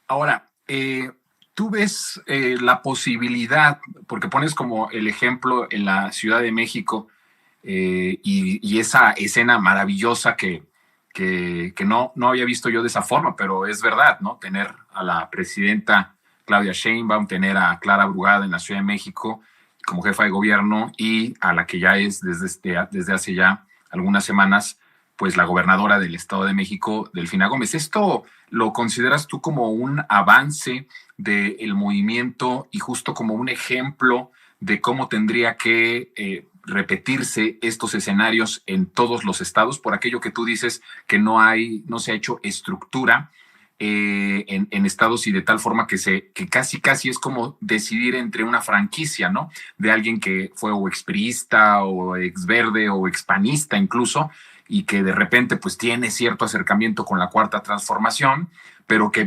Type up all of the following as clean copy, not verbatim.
Ahora, tú ves la posibilidad, porque pones como el ejemplo en la Ciudad de México y esa escena maravillosa que no había visto yo de esa forma, pero es verdad, ¿no? Tener a la presidenta Claudia Sheinbaum, tener a Clara Brugada en la Ciudad de México como jefa de gobierno y a la que ya es desde hace ya algunas semanas, pues la gobernadora del Estado de México, Delfina Gómez. ¿Esto lo consideras tú como un avance del movimiento y justo como un ejemplo de cómo tendría que repetirse estos escenarios en todos los estados, por aquello que tú dices que no se ha hecho estructura en estados y de tal forma que casi es como decidir entre una franquicia, ¿no? De alguien que fue o expriista o exverde o expanista incluso, y que de repente pues tiene cierto acercamiento con la cuarta transformación, pero que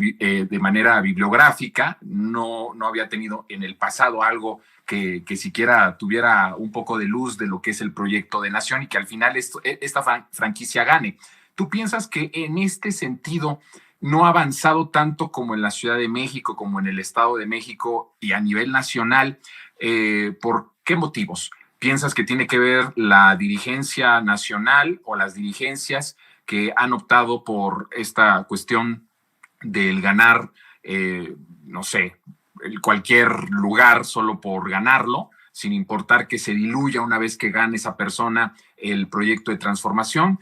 de manera bibliográfica no había tenido en el pasado algo que siquiera tuviera un poco de luz de lo que es el proyecto de nación y que al final esta franquicia gane. ¿Tú piensas que en este sentido no ha avanzado tanto como en la Ciudad de México, como en el Estado de México y a nivel nacional? ¿Por qué motivos? ¿Piensas que tiene que ver la dirigencia nacional o las dirigencias que han optado por esta cuestión del ganar, no sé, cualquier lugar solo por ganarlo, sin importar que se diluya una vez que gane esa persona el proyecto de transformación?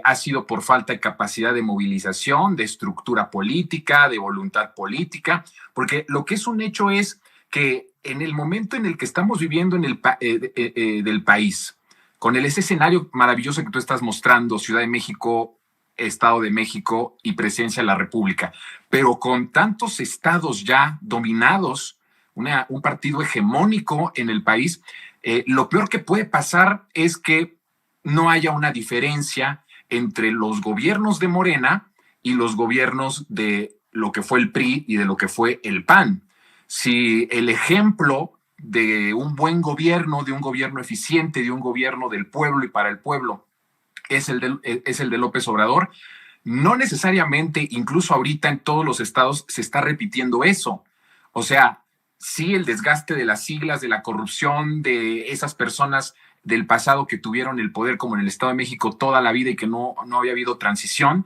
Ha sido por falta de capacidad de movilización, de estructura política, de voluntad política, porque lo que es un hecho es que en el momento en el que estamos viviendo del país, con ese escenario maravilloso que tú estás mostrando, Ciudad de México, Estado de México y presencia de la República, pero con tantos estados ya dominados, un partido hegemónico en el país, lo peor que puede pasar es que no haya una diferencia entre los gobiernos de Morena y los gobiernos de lo que fue el PRI y de lo que fue el PAN. Si el ejemplo de un buen gobierno, de un gobierno eficiente, de un gobierno del pueblo y para el pueblo, es el de López Obrador, no necesariamente, incluso ahorita en todos los estados se está repitiendo eso. O sea, sí el desgaste de las siglas, de la corrupción, de esas personas del pasado que tuvieron el poder, como en el Estado de México toda la vida y que no había habido transición,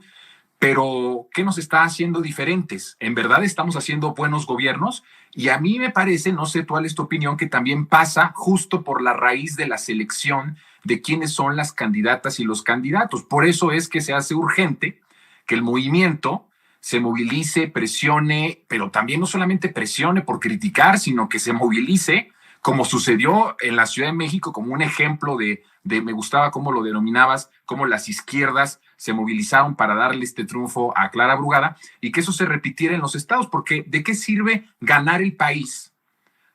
pero ¿qué nos está haciendo diferentes? ¿En verdad estamos haciendo buenos gobiernos? Y a mí me parece, no sé cuál es tu opinión, que también pasa justo por la raíz de la selección de quiénes son las candidatas y los candidatos. Por eso es que se hace urgente que el movimiento se movilice, presione, pero también no solamente presione por criticar, sino que se movilice, como sucedió en la Ciudad de México, como un ejemplo me gustaba cómo lo denominabas, cómo las izquierdas se movilizaron para darle este triunfo a Clara Brugada y que eso se repitiera en los estados, porque ¿de qué sirve ganar el país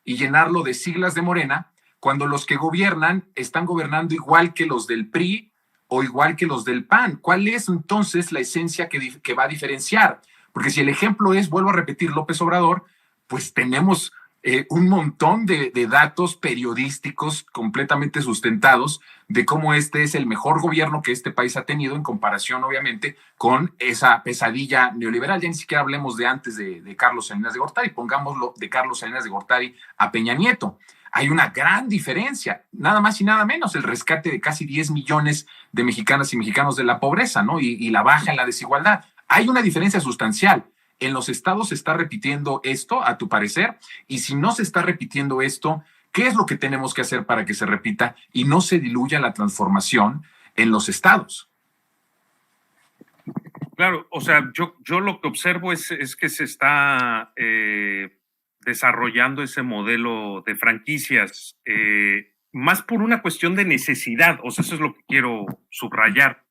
y llenarlo de siglas de Morena cuando los que gobiernan están gobernando igual que los del PRI o igual que los del PAN? ¿Cuál es entonces la esencia que va a diferenciar? Porque si el ejemplo es, vuelvo a repetir, López Obrador, pues tenemos un montón de datos periodísticos completamente sustentados de cómo este es el mejor gobierno que este país ha tenido en comparación, obviamente, con esa pesadilla neoliberal. Ya ni siquiera hablemos de antes de Carlos Salinas de Gortari, pongámoslo de Carlos Salinas de Gortari a Peña Nieto. Hay una gran diferencia, nada más y nada menos, el rescate de casi 10 millones de mexicanas y mexicanos de la pobreza, ¿no? Y la baja en la desigualdad. Hay una diferencia sustancial. ¿En los estados se está repitiendo esto, a tu parecer? Y si no se está repitiendo esto, ¿qué es lo que tenemos que hacer para que se repita y no se diluya la transformación en los estados? Claro, o sea, yo lo que observo es que se está desarrollando ese modelo de franquicias, más por una cuestión de necesidad, o sea, eso es lo que quiero subrayar.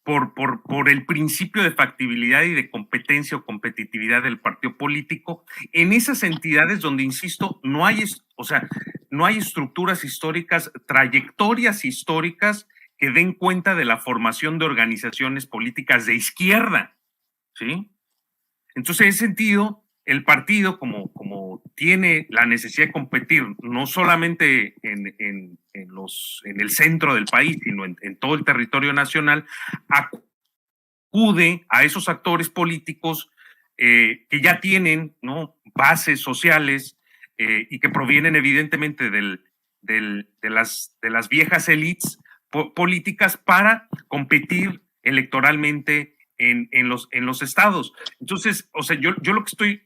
Por el principio de factibilidad y de competencia o competitividad del partido político en esas entidades donde, insisto, no hay, o sea, no hay estructuras históricas, trayectorias históricas que den cuenta de la formación de organizaciones políticas de izquierda, ¿sí? Entonces, en ese sentido, el partido, como tiene la necesidad de competir, no solamente en el centro del país, sino en todo el territorio nacional, acude a esos actores políticos que ya tienen, ¿no?, bases sociales y que provienen evidentemente de las viejas élites políticas para competir electoralmente en los estados. Entonces, o sea, yo lo que estoy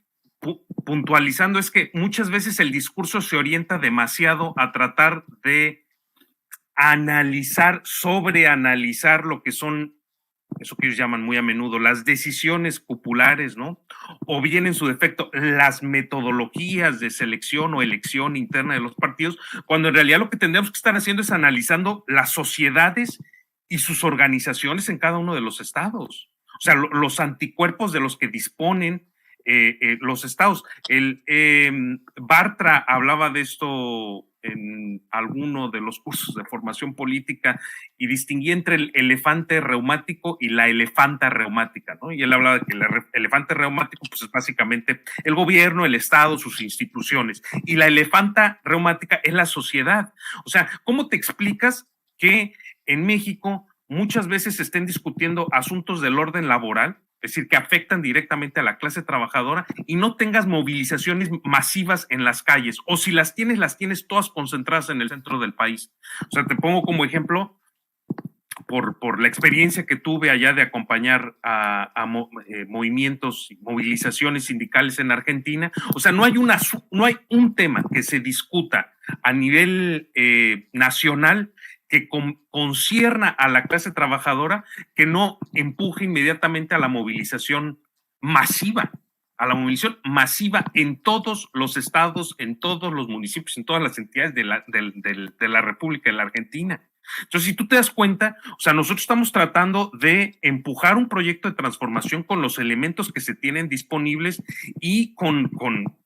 puntualizando es que muchas veces el discurso se orienta demasiado a tratar de analizar, sobreanalizar lo que son eso que ellos llaman muy a menudo las decisiones populares, ¿no? O bien en su defecto las metodologías de selección o elección interna de los partidos, cuando en realidad lo que tendríamos que estar haciendo es analizando las sociedades y sus organizaciones en cada uno de los estados. O sea, los anticuerpos de los que disponen los estados. Bartra hablaba de esto en alguno de los cursos de formación política y distinguía entre el elefante reumático y la elefanta reumática, ¿no? Y él hablaba de que el elefante reumático pues es básicamente el gobierno, el Estado, sus instituciones, y la elefanta reumática es la sociedad. O sea, ¿cómo te explicas que en México muchas veces se estén discutiendo asuntos del orden laboral, es decir, que afectan directamente a la clase trabajadora y no tengas movilizaciones masivas en las calles? O si las tienes todas concentradas en el centro del país. O sea, te pongo como ejemplo, por la experiencia que tuve allá de acompañar a movimientos, movilizaciones sindicales en Argentina. O sea, no hay un tema que se discuta a nivel nacional que concierna a la clase trabajadora que no empuje inmediatamente a la movilización masiva, en todos los estados, en todos los municipios, en todas las entidades de la República de la Argentina. Entonces, si tú te das cuenta, o sea, nosotros estamos tratando de empujar un proyecto de transformación con los elementos que se tienen disponibles y con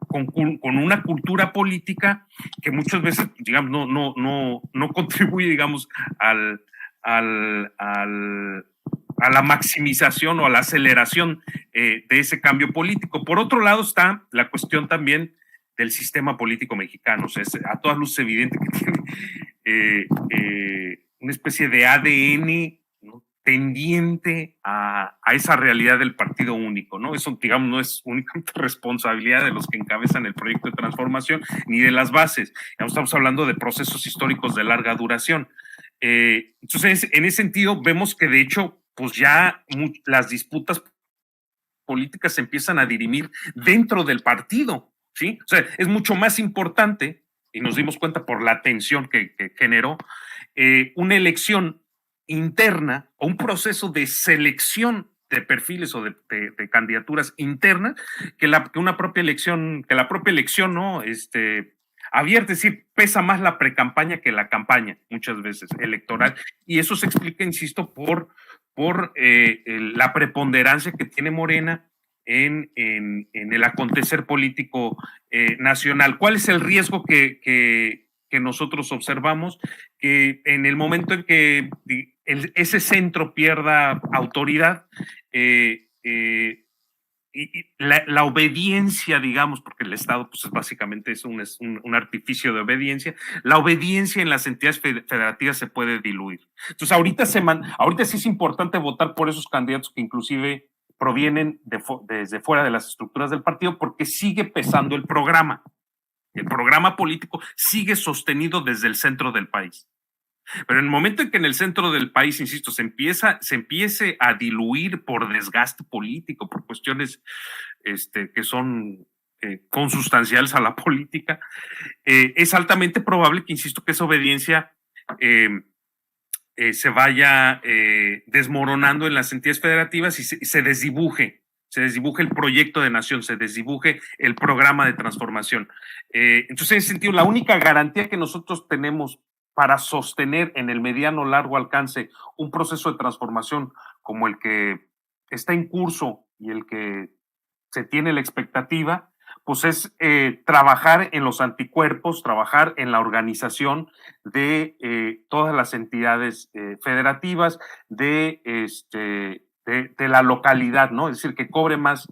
una cultura política que muchas veces, digamos, no contribuye, digamos, a la maximización o a la aceleración de ese cambio político. Por otro lado está la cuestión también del sistema político mexicano. O sea, es a todas luces evidente que tiene una especie de ADN, ¿no?, tendiente a esa realidad del partido único, ¿no? Eso, digamos, no es únicamente responsabilidad de los que encabezan el proyecto de transformación ni de las bases. Estamos hablando de procesos históricos de larga duración. Entonces, en ese sentido, vemos que de hecho, pues ya las disputas políticas se empiezan a dirimir dentro del partido, ¿sí? O sea, es mucho más importante, y nos dimos cuenta por la tensión que generó, una elección interna o un proceso de selección de perfiles o de candidaturas internas que la propia elección, ¿no? Abierta, es decir, pesa más la precampaña que la campaña, muchas veces, electoral, y eso se explica, insisto, por la preponderancia que tiene Morena en el acontecer político nacional. ¿Cuál es el riesgo que nosotros observamos? Que en el momento en que ese centro pierda autoridad, y la obediencia, digamos, porque el Estado pues básicamente es un artificio de obediencia, la obediencia en las entidades federativas se puede diluir. Entonces ahorita sí es importante votar por esos candidatos que inclusive provienen desde fuera de las estructuras del partido, porque sigue pesando el programa. El programa político sigue sostenido desde el centro del país. Pero en el momento en que en el centro del país, insisto, se empiece a diluir por desgaste político, por cuestiones que son consustanciales a la política, es altamente probable que, insisto, que esa obediencia se vaya desmoronando en las entidades federativas y se desdibuje el proyecto de nación, se desdibuje el programa de transformación. Entonces, en ese sentido, la única garantía que nosotros tenemos para sostener en el mediano largo alcance un proceso de transformación como el que está en curso y el que se tiene la expectativa, pues es trabajar en los anticuerpos, trabajar en la organización de todas las entidades federativas, de la localidad, ¿no? Es decir, que cobre más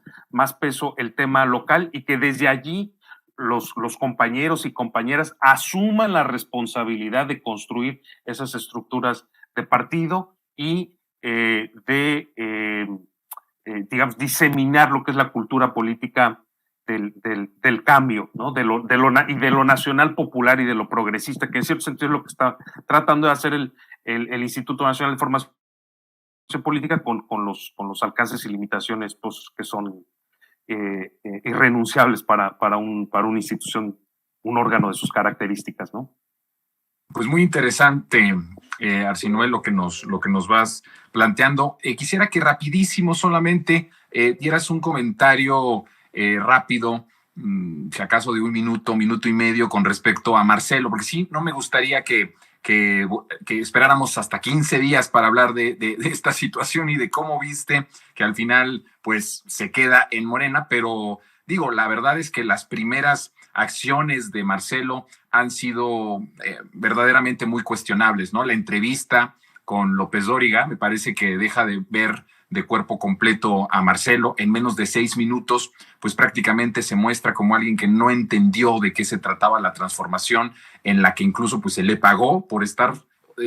peso el tema local y que desde allí los compañeros y compañeras asuman la responsabilidad de construir esas estructuras de partido y digamos, diseminar lo que es la cultura política del cambio, ¿no? Y de lo nacional popular y de lo progresista, que en cierto sentido es lo que está tratando de hacer el Instituto Nacional de Formación Política con los alcances y limitaciones pues, que son irrenunciables para una institución, un órgano de sus características, ¿no? Pues muy interesante, Arcinuel, lo que nos vas planteando. Quisiera que rapidísimo solamente dieras un comentario rápido, si acaso de un minuto, minuto y medio, con respecto a Marcelo, porque sí, no me gustaría que esperáramos hasta 15 días para hablar de esta situación y de cómo viste que al final pues se queda en Morena, pero digo, la verdad es que las primeras acciones de Marcelo han sido verdaderamente muy cuestionables, ¿no? La entrevista con López Dóriga me parece que deja de ver de cuerpo completo a Marcelo. En menos de 6 minutos, pues prácticamente se muestra como alguien que no entendió de qué se trataba la transformación, en la que incluso pues se le pagó por estar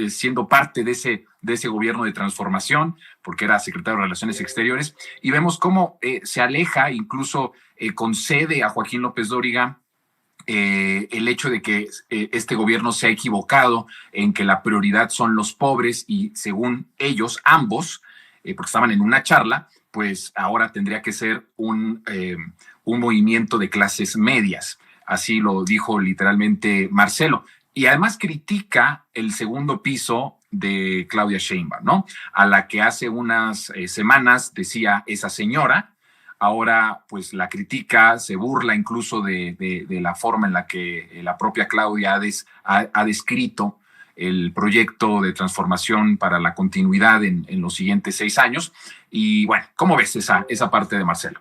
siendo parte de ese gobierno de transformación, porque era secretario de Relaciones Exteriores, y vemos cómo se aleja, incluso concede a Joaquín López Dóriga el hecho de que este gobierno se ha equivocado en que la prioridad son los pobres y según ellos, ambos, porque estaban en una charla, pues ahora tendría que ser un movimiento de clases medias. Así lo dijo literalmente Marcelo. Y además critica el segundo piso de Claudia Sheinbaum, ¿no? A la que hace unas semanas decía esa señora. Ahora pues la critica, se burla incluso de la forma en la que la propia Claudia ha descrito el proyecto de transformación para la continuidad en los siguientes 6 años. Y bueno, ¿cómo ves esa parte de Marcelo?